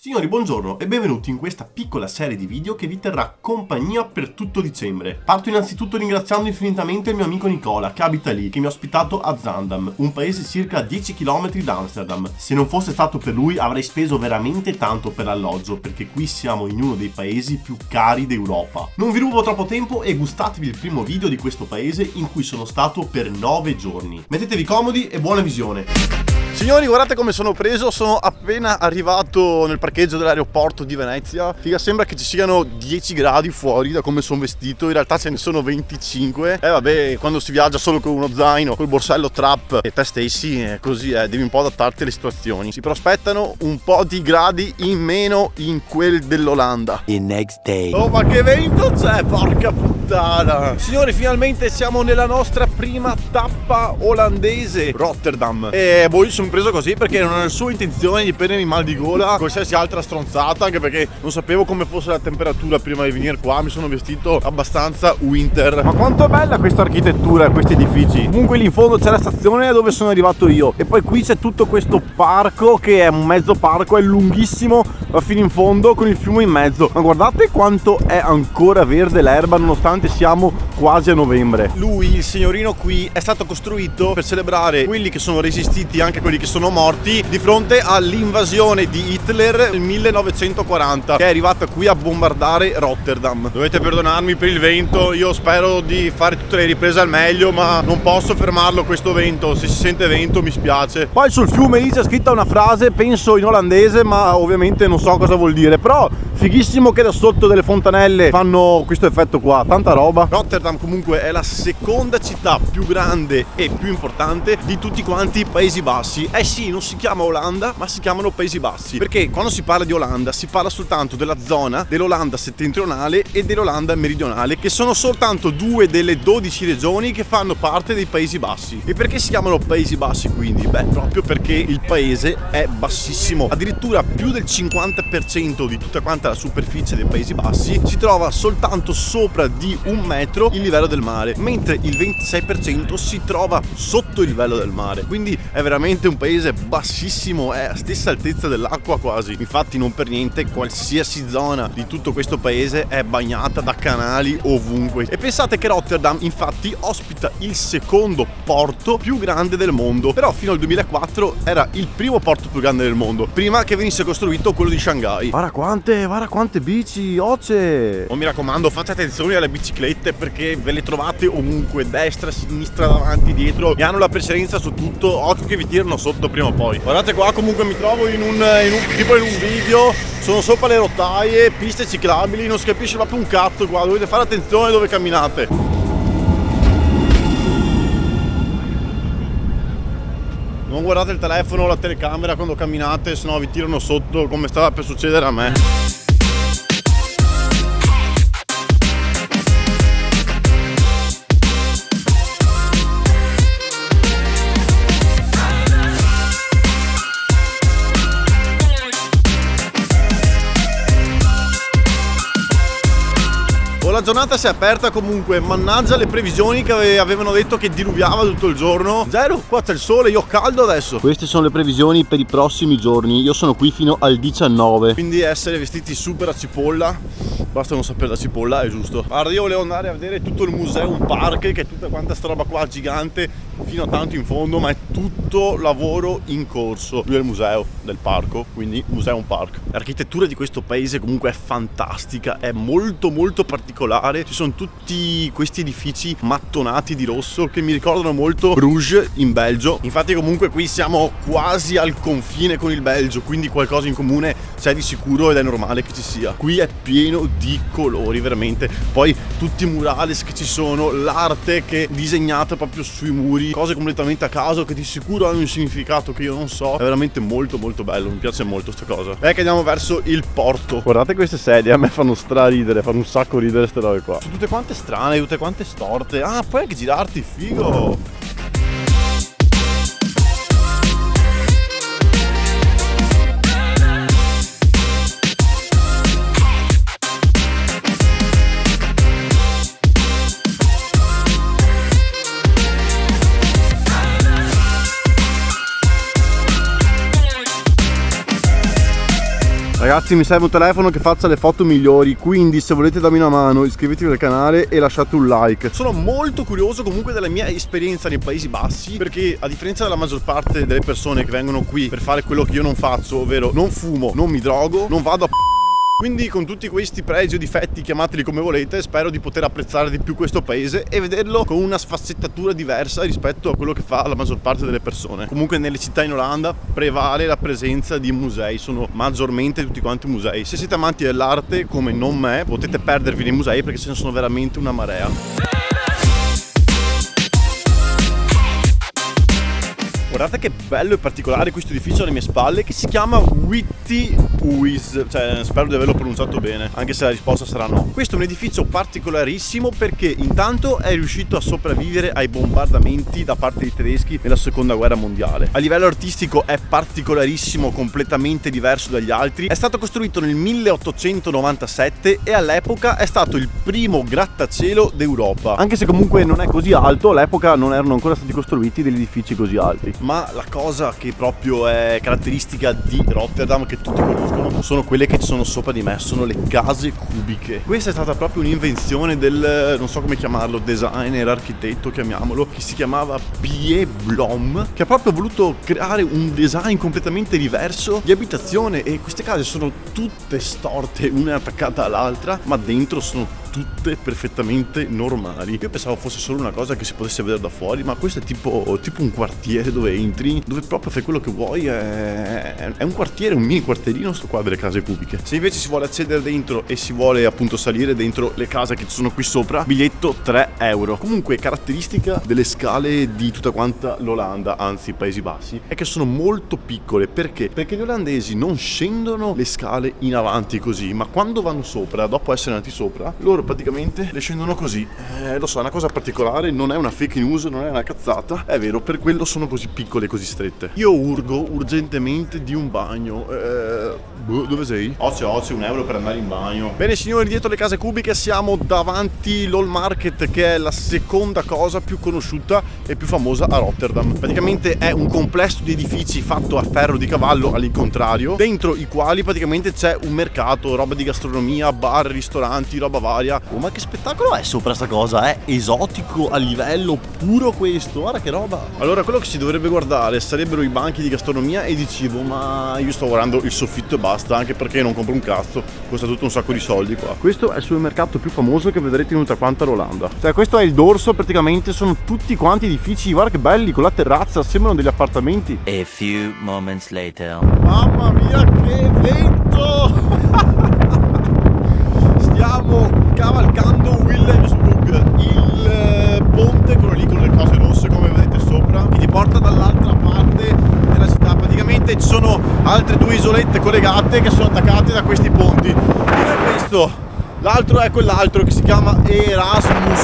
Signori, buongiorno e benvenuti in questa piccola serie di video che vi terrà compagnia per tutto dicembre. Parto innanzitutto ringraziando infinitamente il mio amico Nicola, che abita lì, che mi ha ospitato a Zaandam, un paese circa a 10 km da Amsterdam. Se non fosse stato per lui avrei speso veramente tanto per l'alloggio, perché qui siamo in uno dei paesi più cari d'Europa. Non vi rubo troppo tempo e gustatevi il primo video di questo paese in cui sono stato per 9 giorni. Mettetevi comodi e buona visione! Signori, guardate come sono preso, sono appena arrivato nel parcheggio dell'aeroporto di Venezia. Figa, sembra che ci siano 10 gradi fuori da come sono vestito, in realtà ce ne sono 25. Vabbè, quando si viaggia solo con uno zaino, col borsello trap e te stessi, così devi un po' adattarti alle situazioni. Si prospettano un po' di gradi in meno in quel dell'Olanda. The next day. Oh, ma che vento c'è, porca puttana! Signori, finalmente siamo nella nostra prima tappa olandese, Rotterdam. E boh, io sono preso così perché non ho nessuna intenzione di prendermi mal di gola, qualsiasi altra stronzata, anche perché non sapevo come fosse la temperatura prima di venire qua. Mi sono vestito abbastanza winter. Ma quanto è bella questa architettura, questi edifici. Comunque lì in fondo c'è la stazione dove sono arrivato io, e poi qui c'è tutto questo parco che è un mezzo parco, è lunghissimo, va fino in fondo con il fiume in mezzo. Ma guardate quanto è ancora verde l'erba nonostante siamo quasi a novembre. Lui, il signorino qui, è stato costruito per celebrare quelli che sono resistiti, anche quelli che sono morti di fronte all'invasione di Hitler nel 1940, che è arrivata qui a bombardare Rotterdam. Dovete perdonarmi per il vento, io spero di fare tutte le riprese al meglio, ma non posso fermarlo questo vento. Se si sente vento mi spiace. Poi sul fiume lì c'è scritta una frase, penso in olandese, ma ovviamente non so cosa vuol dire, però fighissimo che da sotto delle fontanelle fanno questo effetto qua, tanta roba. Rotterdam comunque è la seconda città più grande e più importante di tutti quanti i Paesi Bassi. Sì, non si chiama Olanda, ma si chiamano Paesi Bassi, perché quando si parla di Olanda si parla soltanto della zona dell'Olanda settentrionale e dell'Olanda meridionale, che sono soltanto due delle 12 regioni che fanno parte dei Paesi Bassi. E perché si chiamano Paesi Bassi quindi? Beh, proprio perché il paese è bassissimo, addirittura più del 50% di tutta quanta la superficie dei Paesi Bassi si trova soltanto sopra di 1 metro il livello del mare, mentre il 26% si trova sotto il livello del mare. Quindi è veramente un paese bassissimo, è a stessa altezza dell'acqua quasi. Infatti non per niente qualsiasi zona di tutto questo paese è bagnata da canali ovunque. E pensate che Rotterdam infatti ospita il secondo porto più grande del mondo, però fino al 2004 era il primo porto più grande del mondo, prima che venisse costruito quello di Shanghai. Guarda quante bici, oce! Oh, mi raccomando, fate attenzione alle biciclette perché ve le trovate ovunque, destra, sinistra, davanti, dietro, e hanno la precedenza su tutto. Occhio che vi tirano sotto prima o poi. Guardate qua, comunque mi trovo in un video, sono sopra le rotaie, piste ciclabili, non si capisce proprio un cazzo qua, dovete fare attenzione dove camminate. Non guardate il telefono o la telecamera quando camminate, sennò vi tirano sotto come stava per succedere a me. La giornata si è aperta comunque, mannaggia le previsioni che avevano detto che diluviava tutto il giorno. Zero, qua c'è il sole, io ho caldo adesso. Queste sono le previsioni per i prossimi giorni, io sono qui fino al 19. Quindi essere vestiti super a cipolla, basta non sapere la cipolla, è giusto. Guarda, io volevo andare a vedere tutto il Museum Park, che è tutta quanta sta roba qua gigante fino a tanto in fondo, ma è tutto lavoro in corso. Lui è il museo del parco, quindi Museum Park. L'architettura di questo paese comunque è fantastica, è molto particolare. Ci sono tutti questi edifici mattonati di rosso che mi ricordano molto Bruges in Belgio. Infatti comunque qui siamo quasi al confine con il Belgio, quindi qualcosa in comune c'è di sicuro ed è normale che ci sia. Qui è pieno di colori veramente, poi tutti i murales che ci sono, l'arte che è disegnata proprio sui muri, cose completamente a caso che di sicuro hanno un significato che io non so. È veramente molto bello, mi piace molto sta cosa. Che andiamo verso il porto. Guardate queste sedie, a me fanno straridere, fanno un sacco ridere queste robe qua. Sono tutte quante strane, tutte quante storte. Ah, puoi anche girarti, figo. Ragazzi, mi serve un telefono che faccia le foto migliori, quindi se volete darmi una mano iscrivetevi al canale e lasciate un like. Sono molto curioso comunque della mia esperienza nei Paesi Bassi, perché a differenza della maggior parte delle persone che vengono qui per fare quello che io non faccio, ovvero non fumo, non mi drogo, non vado a quindi con tutti questi pregi o difetti, chiamateli come volete, spero di poter apprezzare di più questo paese e vederlo con una sfaccettatura diversa rispetto a quello che fa la maggior parte delle persone. Comunque nelle città in Olanda prevale la presenza di musei, sono maggiormente tutti quanti musei. Se siete amanti dell'arte come non me, potete perdervi nei musei perché ce ne sono veramente una marea. Guardate che bello e particolare questo edificio alle mie spalle, che si chiama Witte Huis, cioè spero di averlo pronunciato bene, anche se la risposta sarà no. Questo è un edificio particolarissimo perché intanto è riuscito a sopravvivere ai bombardamenti da parte dei tedeschi nella seconda guerra mondiale. A livello artistico è particolarissimo, completamente diverso dagli altri. È stato costruito nel 1897 e all'epoca è stato il primo grattacielo d'Europa. Anche se comunque non è così alto, all'epoca non erano ancora stati costruiti degli edifici così alti. Ma la cosa che proprio è caratteristica di Rotterdam, che tutti conoscono, sono quelle che ci sono sopra di me, sono le case cubiche. Questa è stata proprio un'invenzione del, non so come chiamarlo, designer, architetto, chiamiamolo, che si chiamava Pierre Blom, che ha proprio voluto creare un design completamente diverso di abitazione, e queste case sono tutte storte, una attaccata all'altra, ma dentro sono tutte perfettamente normali. Io pensavo fosse solo una cosa che si potesse vedere da fuori, ma questo è tipo un quartiere dove entri, dove proprio fai quello che vuoi. È un quartiere, un mini quartierino sto qua delle case cubiche. Se invece si vuole accedere dentro e si vuole appunto salire dentro le case che ci sono qui sopra, biglietto 3 euro. Comunque caratteristica delle scale di tutta quanta l'Olanda, anzi i Paesi Bassi, è che sono molto piccole. Perché? Perché gli olandesi non scendono le scale in avanti così, ma quando vanno sopra, dopo essere andati sopra, loro praticamente le scendono così. Lo so, è una cosa particolare, non è una fake news, non è una cazzata, è vero, per quello sono così piccole, così strette. Io urgo urgentemente di un bagno. Dove sei? C'è 1 euro per andare in bagno. Bene signori, dietro le case cubiche siamo davanti l'All Market, che è la seconda cosa più conosciuta e più famosa a Rotterdam. Praticamente è un complesso di edifici fatto a ferro di cavallo all'incontrario, dentro i quali praticamente c'è un mercato, roba di gastronomia, bar, ristoranti, roba varia. Oh, ma che spettacolo è sopra sta cosa, è esotico a livello puro questo, guarda che roba. Allora quello che si dovrebbe guardare sarebbero i banchi di gastronomia e di cibo, ma io sto guardando il soffitto e basta, anche perché non compro un cazzo, costa tutto un sacco di soldi qua. Questo è il supermercato più famoso che vedrete in tutta quanta l'Olanda. Cioè questo è il dorso, praticamente sono tutti quanti edifici, guarda che belli, con la terrazza, sembrano degli appartamenti. A few moments later. Mamma mia che vento! Stiamo cavalcando Wilhelmsburg, il ponte, quello lì con le cose rosse come vedete sopra, che ti porta dall'altra parte della città. Praticamente ci sono altre 2 isolette collegate che sono attaccate da questi ponti. Uno è questo, l'altro è quell'altro che si chiama Erasmus.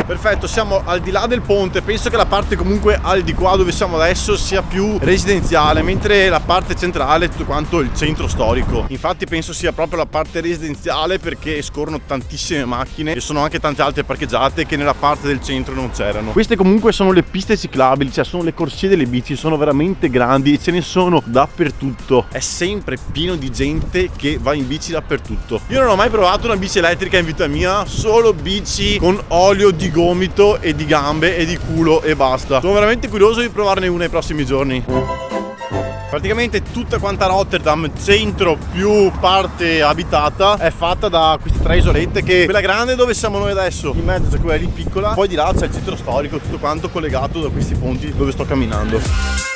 Perfetto, siamo al di là del ponte. Penso che la parte comunque al di qua dove siamo adesso sia più residenziale, mentre la parte centrale è tutto quanto il centro storico. Infatti penso sia proprio la parte residenziale, perché scorrono tantissime macchine e sono anche tante altre parcheggiate che nella parte del centro non c'erano. Queste comunque sono le piste ciclabili, cioè sono le corsie delle bici, sono veramente grandi e ce ne sono dappertutto. È sempre pieno di gente che va in bici dappertutto. Io non ho mai provato una bici elettrica in vita mia, solo bici con olio di gomito e di gambe e di culo e basta. Sono veramente curioso di provarne una nei prossimi giorni. Praticamente tutta quanta Rotterdam, centro più parte abitata, è fatta da queste 3 isolette, che quella grande dove siamo noi adesso, in mezzo c'è quella lì piccola, poi di là c'è il centro storico, tutto quanto collegato da questi ponti dove sto camminando.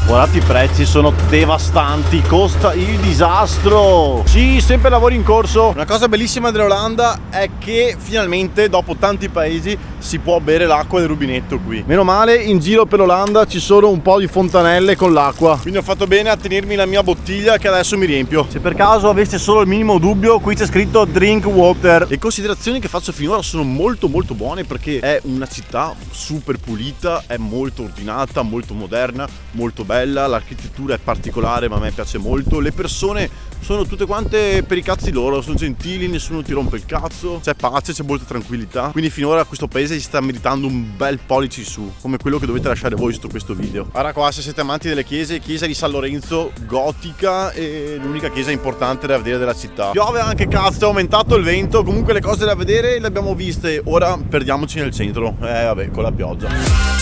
Guardate, i prezzi sono devastanti, costa il disastro. Sì, sempre lavori in corso. Una cosa bellissima dell'Olanda è che finalmente dopo tanti paesi si può bere l'acqua del rubinetto qui. Meno male, in giro per l'Olanda ci sono un po' di fontanelle con l'acqua, quindi ho fatto bene a tenermi la mia bottiglia che adesso mi riempio. Se per caso aveste solo il minimo dubbio, qui c'è scritto drink water. Le considerazioni che faccio finora sono molto buone, perché è una città super pulita, è molto ordinata, molto moderna, molto bella. bella, l'architettura è particolare ma a me piace molto, le persone sono tutte quante per i cazzi loro, sono gentili, nessuno ti rompe il cazzo, c'è pace, c'è molta tranquillità, quindi finora questo paese si sta meritando un bel pollice su, come quello che dovete lasciare voi sotto questo video. Ora qua, se siete amanti delle chiese, chiesa di San Lorenzo, gotica, e l'unica chiesa importante da vedere della città. Piove anche, cazzo, è aumentato il vento, comunque le cose da vedere le abbiamo viste, ora perdiamoci nel centro, vabbè, con la pioggia.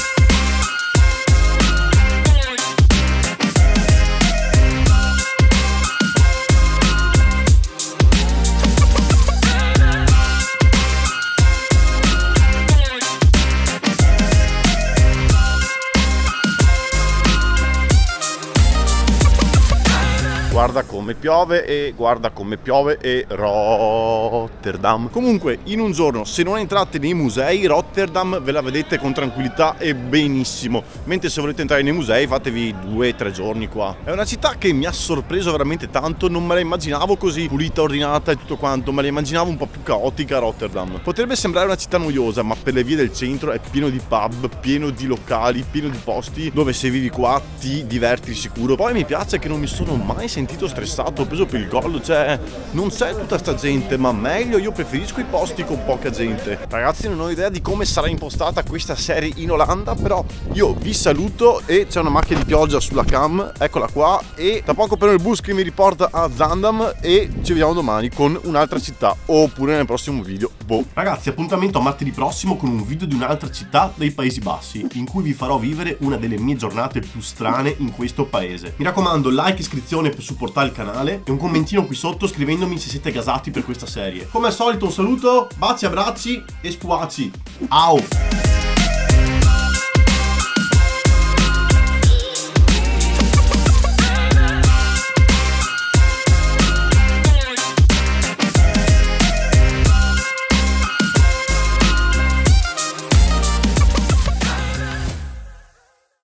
Guarda come piove e Rotterdam. Comunque in un giorno, se non entrate nei musei, Rotterdam ve la vedete con tranquillità e benissimo, mentre se volete entrare nei musei fatevi 2-3 giorni qua. È una città che mi ha sorpreso veramente tanto, non me la immaginavo così pulita, ordinata e tutto quanto, me la immaginavo un po' più caotica. Rotterdam potrebbe sembrare una città noiosa, ma per le vie del centro è pieno di pub, pieno di locali, pieno di posti dove se vivi qua ti diverti di sicuro. Poi mi piace che non mi sono mai sentito stressato, ho preso per il collo, cioè non c'è tutta sta gente, ma meglio, io preferisco i posti con poca gente. Ragazzi, non ho idea di come sarà impostata questa serie in Olanda, però io vi saluto e c'è una macchia di pioggia sulla cam, eccola qua, e tra poco però il bus che mi riporta a Zaandam e ci vediamo domani con un'altra città, oppure nel prossimo video. Boh. Ragazzi, appuntamento a martedì prossimo con un video di un'altra città dei Paesi Bassi, in cui vi farò vivere una delle mie giornate più strane in questo paese. Mi raccomando, like, iscrizione per supportare il canale e un commentino qui sotto scrivendomi se siete gasati per questa serie. Come al solito un saluto, baci, abbracci e squaci. Au!